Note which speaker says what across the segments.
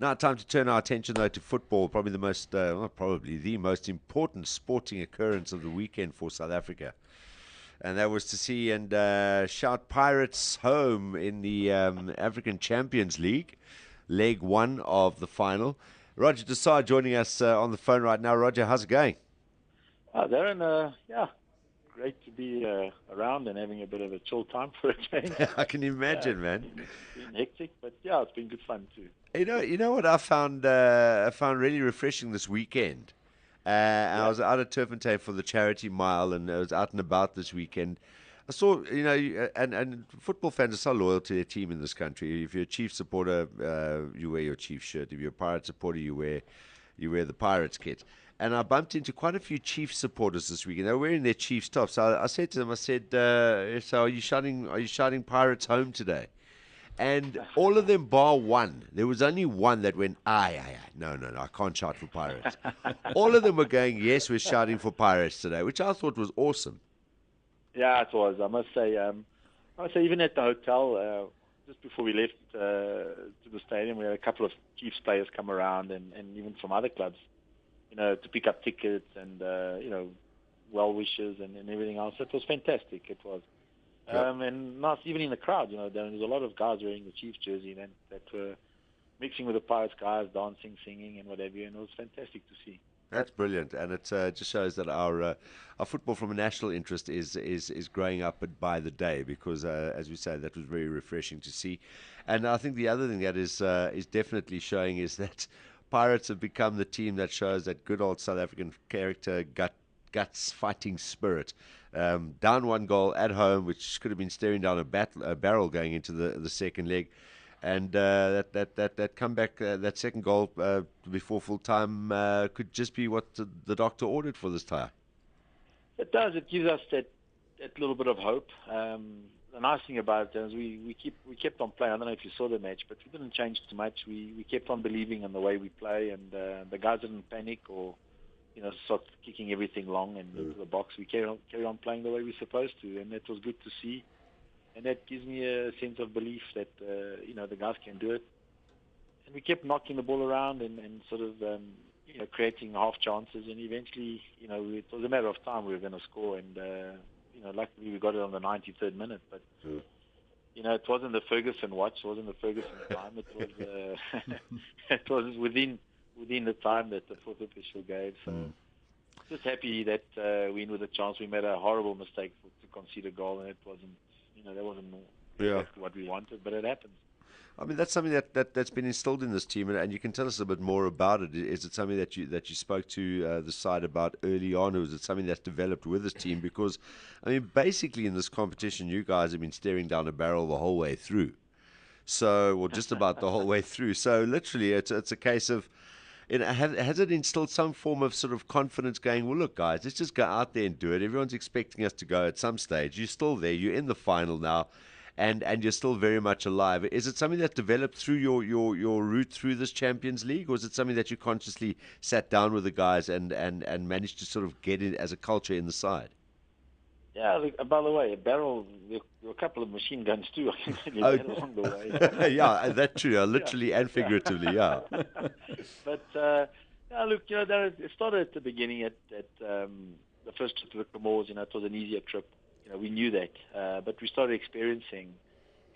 Speaker 1: Now, time to turn our attention though to football, probably the most important sporting occurrence of the weekend for South Africa, and that was to see and shout Pirates home in the African Champions League, leg one of the final. Roger Desai joining us on the phone right now. Roger, how's it going?
Speaker 2: Darren, yeah, great to be around and having a bit of a chill time for a change.
Speaker 1: I can imagine, man.
Speaker 2: It's been hectic, but yeah, it's been good fun too.
Speaker 1: You know what I found really refreshing this weekend. I
Speaker 2: Yeah,
Speaker 1: was out at Turpentine for the charity mile, and I was out and about this weekend. I saw, and football fans are so loyal to their team in this country. If you're a Chiefs supporter, you wear your Chiefs shirt. If you're a Pirates supporter, you wear the Pirates kit. And I bumped into quite a few Chiefs supporters this weekend. They were wearing their Chiefs tops. So I said to them, I said, "So are you shouting Pirates home today?" And all of them, bar one, there was only one that went, aye, aye, aye. No, no, no, I can't shout for Pirates. All of them were going, yes, we're shouting for Pirates today, which I thought was awesome.
Speaker 2: yeah, it was. I must say, even at the hotel, just before we left to the stadium, we had a couple of Chiefs players come around, and even from other clubs, to pick up tickets and well wishes and everything else. It was fantastic. It was.
Speaker 1: Yep.
Speaker 2: And not even in the crowd, there was a lot of guys wearing the Chiefs jersey that were mixing with the Pirates guys, dancing, singing, and what have you, and it was fantastic to see.
Speaker 1: That's brilliant, and it just shows that our football from a national interest is growing up by the day. Because, as we say, that was very refreshing to see, and I think the other thing that is definitely showing is that Pirates have become the team that shows that good old South African character, guts, fighting spirit. Down one goal at home, which could have been staring down a barrel going into the second leg, and that comeback, that second goal before full time, could just be what the doctor ordered for this tie.
Speaker 2: It does. It gives us that little bit of hope. The nice thing about it is we kept on playing. I don't know if you saw the match, but we didn't change too much. We kept on believing in the way we play, and the guys didn't panic or start kicking everything long and into the box. We carry on playing the way we're supposed to, and that was good to see. And that gives me a sense of belief that the guys can do it. And we kept knocking the ball around and sort of creating half chances, and eventually it was a matter of time we were going to score, and luckily we got it on the 93rd minute. But it wasn't the Ferguson watch, it wasn't the Ferguson time. It was it was within the time that the fourth official gave. So just happy that we in with a chance. We made a horrible mistake to concede a goal, and it wasn't. That wasn't
Speaker 1: Yeah.
Speaker 2: exactly what we wanted, but it happens.
Speaker 1: I mean, that's something that's been instilled in this team, and you can tell us a bit more about it. Is it something that you spoke to the side about early on, or is it something that's developed with this team? Because, I mean, basically in this competition, you guys have been staring down a barrel the whole way through. So, or just about the whole way through. So, literally, it's a case of, has it instilled some form of sort of confidence going, well, look, guys, let's just go out there and do it. Everyone's expecting us to go at some stage. You're still there. You're in the final now, and you're still very much alive. Is it something that developed through your route through this Champions League, or is it something that you consciously sat down with the guys and managed to sort of get it as a culture in the side?
Speaker 2: Yeah, by the way, a barrel, there were a couple of machine guns too. I can tell you
Speaker 1: Oh,
Speaker 2: that along the way.
Speaker 1: yeah, that's true.
Speaker 2: Yeah,
Speaker 1: Literally and
Speaker 2: yeah.
Speaker 1: figuratively, yeah.
Speaker 2: But yeah, look, it started at the beginning at the first trip to the Comores. It was an easier trip. We knew that, but we started experiencing,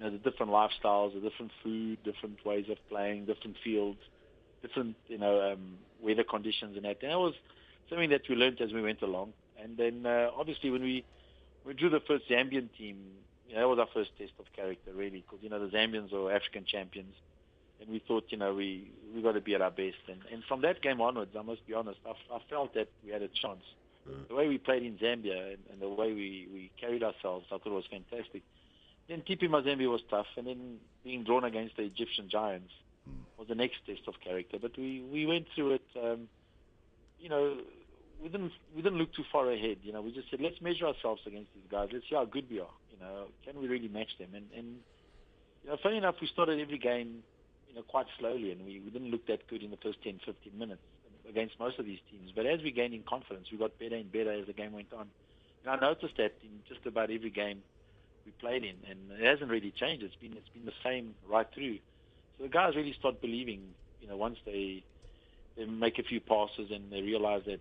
Speaker 2: the different lifestyles, the different food, different ways of playing, different fields, different, weather conditions and that. And that was something that we learned as we went along. And then, obviously, when we drew the first Zambian team, that was our first test of character, really, because, the Zambians are African champions. And we thought, we got to be at our best. And from that game onwards, I must be honest, I felt that we had a chance. The way we played in Zambia and the way we carried ourselves, I thought it was fantastic. Then TP Mazembe was tough, and then being drawn against the Egyptian giants was the next test of character. But we went through it, we didn't look too far ahead. We just said, let's measure ourselves against these guys. Let's see how good we are. Can we really match them? And funny enough, we started every game, quite slowly, and we didn't look that good in the first 10, 15 minutes against most of these teams. But as we gained in confidence, we got better and better as the game went on. And I noticed that in just about every game we played in, and it hasn't really changed. It's been the same right through. So the guys really start believing once they make a few passes and they realize that,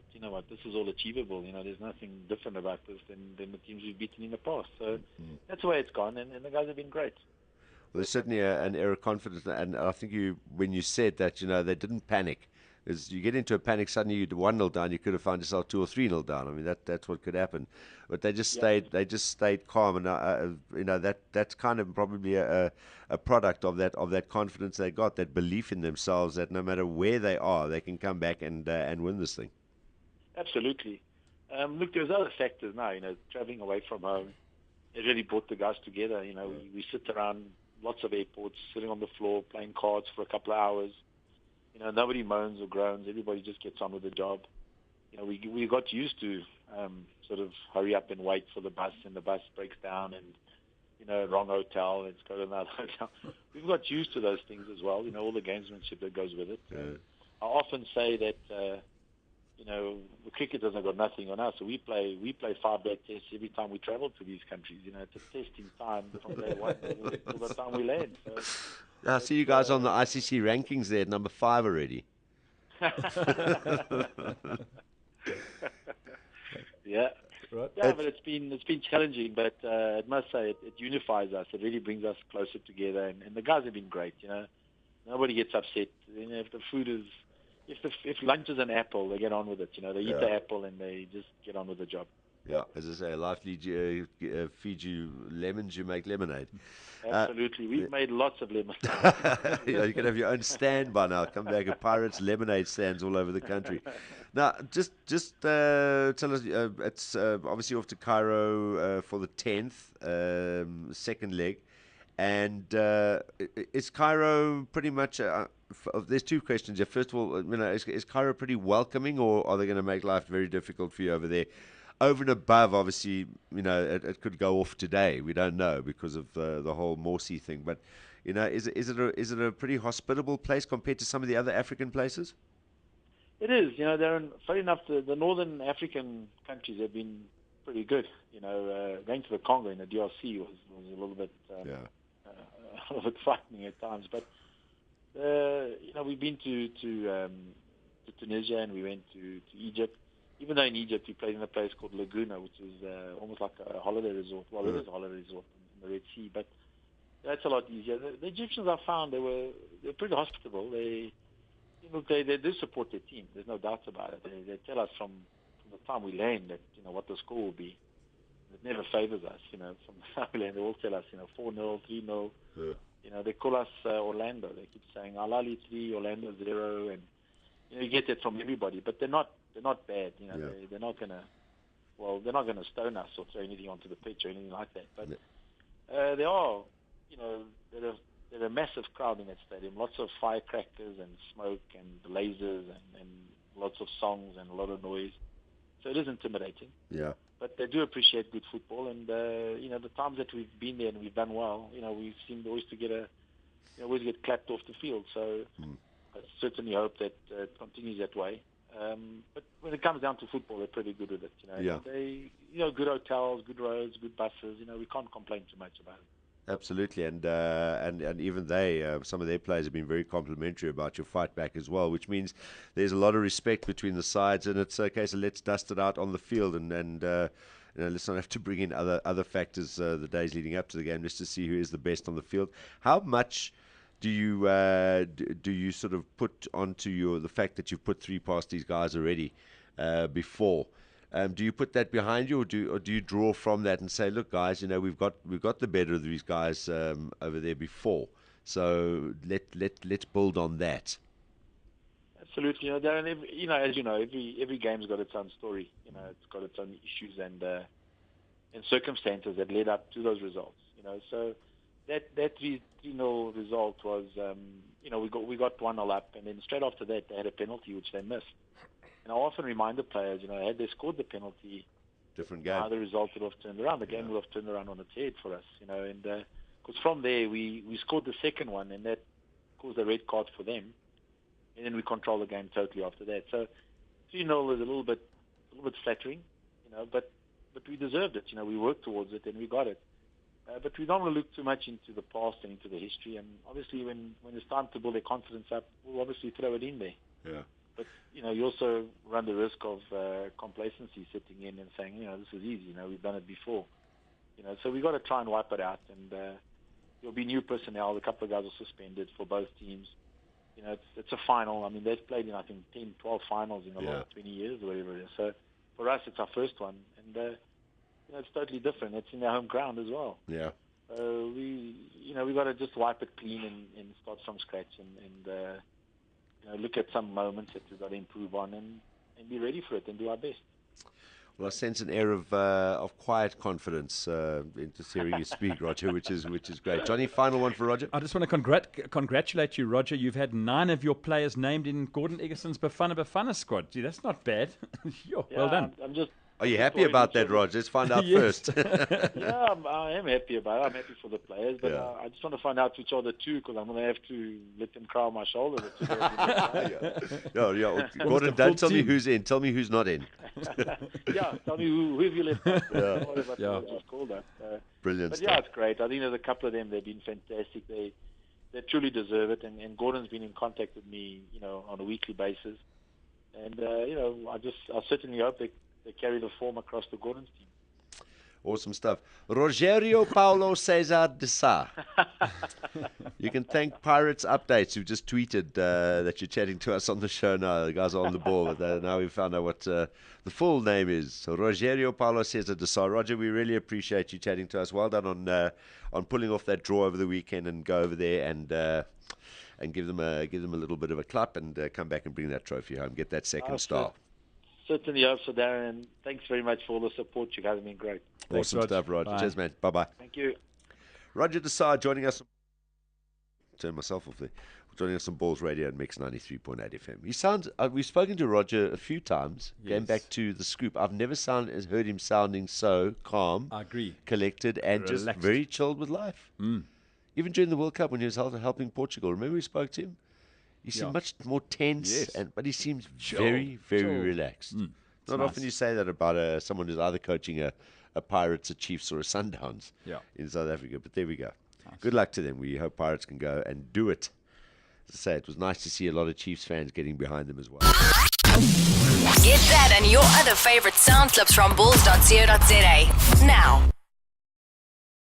Speaker 2: this is all achievable. There's nothing different about this than the teams we've beaten in the past. So that's the way it's gone, and the guys have been great.
Speaker 1: Well, there's certainly an air of confidence, and I think when you said that, they didn't panic. As you get into a panic, suddenly you'd 1-0 down, you could have found yourself 2 or 3-0 down. I mean, that's what could happen. But they just stayed calm, and that's kind of probably a product of that confidence they got, that belief in themselves, that no matter where they are, they can come back and win this thing.
Speaker 2: Absolutely. Look, there's other factors now. Traveling away from home, it really brought the guys together. We sit around lots of airports, sitting on the floor, playing cards for a couple of hours. Nobody moans or groans. Everybody just gets on with the job. We got used to sort of hurry up and wait for the bus, and the bus breaks down, and wrong hotel, let's go to another hotel. We've got used to those things as well. All the gamesmanship that goes with it. I often say that the cricketers have got nothing on us. So we play 5-day tests every time we travel to these countries. It's a testing time from day one till the time we land. So
Speaker 1: I see you guys on the ICC rankings there at number 5 already.
Speaker 2: Yeah.
Speaker 3: Right.
Speaker 2: Yeah, but it's been challenging, but I must say it unifies us. It really brings us closer together, and the guys have been great. Nobody gets upset. If the food is, if lunch is an apple, they get on with it. They eat the apple and they just get on with the job.
Speaker 1: Yeah, as I say, life feeds you lemons, you make lemonade.
Speaker 2: Absolutely. We've made lots of lemonade.
Speaker 1: You can have your own stand by now. Come back, at Pirates lemonade stands all over the country. Now, just tell us, it's obviously off to Cairo for the 10th, second leg. And is Cairo pretty much... there's two questions here. First of all, is Cairo pretty welcoming, or are they going to make life very difficult for you over there? Over and above, obviously, it could go off today. We don't know because of the whole Morsi thing. But, is it a pretty hospitable place compared to some of the other African places?
Speaker 2: It is. Darren, funny enough, the northern African countries have been pretty good. Going to the Congo in the DRC was a little bit a little bit frightening at times. But we've been to Tunisia, and we went to Egypt. Even though in Egypt we played in a place called Laguna, which is almost like a holiday resort. Well, it is a holiday resort in the Red Sea, but that's a lot easier. The Egyptians, I found, they're pretty hospitable. They do support their team. There's no doubt about it. They tell us from the time we land that what the score will be. It never favors us. From the time we land, they all tell us 4-0, 3-0. Yeah. They call us Orlando. They keep saying Al Ahly 3, Orlando 0, and you get that from everybody. But they're not bad. They're not gonna stone us or throw anything onto the pitch or anything like that. But there are, there's a massive crowd in that stadium. Lots of firecrackers and smoke and lasers and lots of songs and a lot of noise. So it is intimidating.
Speaker 1: Yeah.
Speaker 2: But they do appreciate good football, and the times that we've been there and we've done well, we seem always to get clapped off the field. So I certainly hope that it continues that way. But when it comes down to football, they're pretty good with it.
Speaker 1: Yeah.
Speaker 2: They, good hotels, good roads, good buses. We can't complain too much about it.
Speaker 1: Absolutely, and even some of their players have been very complimentary about your fight back as well, which means there's a lot of respect between the sides, and it's a case of let's dust it out on the field, and let's not have to bring in other factors the days leading up to the game just to see who is the best on the field. How much do you sort of put onto the fact that you've put 3 past these guys already before? Do you put that behind you, or do you draw from that and say, look, guys, we've got the better of these guys over there before, so let's build on that.
Speaker 2: Absolutely, Darren. As you know, every game's got its own story. It's got its own issues and circumstances that led up to those results. So that 3-0 result was, we got 1-0 up, and then straight after that they had a penalty which they missed. And I often remind the players, had they scored the penalty,
Speaker 1: different game.
Speaker 2: How the result would have turned around. The game would have turned around on its head for us, and because from there we scored the second one, and that caused a red card for them, and then we controlled the game totally after that. So 3-0 is a little bit flattering, but we deserved it. We worked towards it and we got it. But we don't want to look too much into the past and into the history. And obviously, when it's time to build their confidence up, we'll obviously throw it in there.
Speaker 1: Yeah.
Speaker 2: But, you also run the risk of complacency sitting in and saying, this is easy. We've done it before. So we've got to try and wipe it out. And there'll be new personnel. A couple of guys are suspended for both teams. It's a final. I mean, they've played in, I think, 10, 12 finals in the last 20 years or whatever it is. So for us, it's our first one. And, it's totally different. It's in their home ground as well.
Speaker 1: Yeah.
Speaker 2: We got to just wipe it clean and start from scratch and look at some moments that we've got to improve on and be ready for it and do our best.
Speaker 1: Well, I sense an air of quiet confidence in just hearing you speak, Roger, which is great. Johnny, final one for Roger.
Speaker 3: I just want to congratulate you, Roger. You've had 9 of your players named in Gordon Eggerson's Bafana squad. Gee, that's not bad. Well done.
Speaker 1: Are you happy about that, Roger? Let's find out first.
Speaker 2: Yeah, I am happy about it. I'm happy for the players, but I just want to find out which are the 2 because I'm going to have to let them cry on my shoulder.
Speaker 1: Gordon, don't tell me who's in. Tell me who's not in.
Speaker 2: Tell me who have you left out. Just call that.
Speaker 1: Brilliant
Speaker 2: But
Speaker 1: stuff.
Speaker 2: it's great. I think there's a couple of them. They've been fantastic. They truly deserve it. And Gordon's been in contact with me, on a weekly basis. And I certainly hope they carry the form across the Gordon's team.
Speaker 1: Awesome stuff. Rogerio Paulo Cesar de Sá. You can thank Pirates Updates, who just tweeted that you're chatting to us on the show now. The guys are on the ball. But now we've found out what the full name is. So Rogerio Paulo Cesar de Sá. Roger, we really appreciate you chatting to us. Well done on pulling off that draw over the weekend and go over there and give them a little bit of a clap and come back and bring that trophy home. Get that second star.
Speaker 2: Certainly hope so, Darren. And thanks very much for all the support. You guys have been great.
Speaker 1: Awesome stuff, Roger. Cheers, man. Bye-bye.
Speaker 2: Thank you.
Speaker 1: Roger de Sá joining us. Turn myself off there. Joining us on Balls Radio and Mix 93.8 FM. He sounds. We've spoken to Roger a few times.
Speaker 3: Yes.
Speaker 1: Going back to the Scoop, I've never heard him sounding so calm,
Speaker 3: I agree.
Speaker 1: collected, and
Speaker 3: Relaxed.
Speaker 1: just very chilled with life. Even during the World Cup when he was helping Portugal, remember we spoke to him? He seemed much more tense, but he seems very, very relaxed. Not often you say that about someone who's either coaching a Pirates, a Chiefs, or a Sundowns in South Africa. But there we go. Nice. Good luck to them. We hope Pirates can go and do it. As I say, it was nice to see a lot of Chiefs fans getting behind them as well.
Speaker 4: Get that and your other favorite sound clips from balls.co.za now.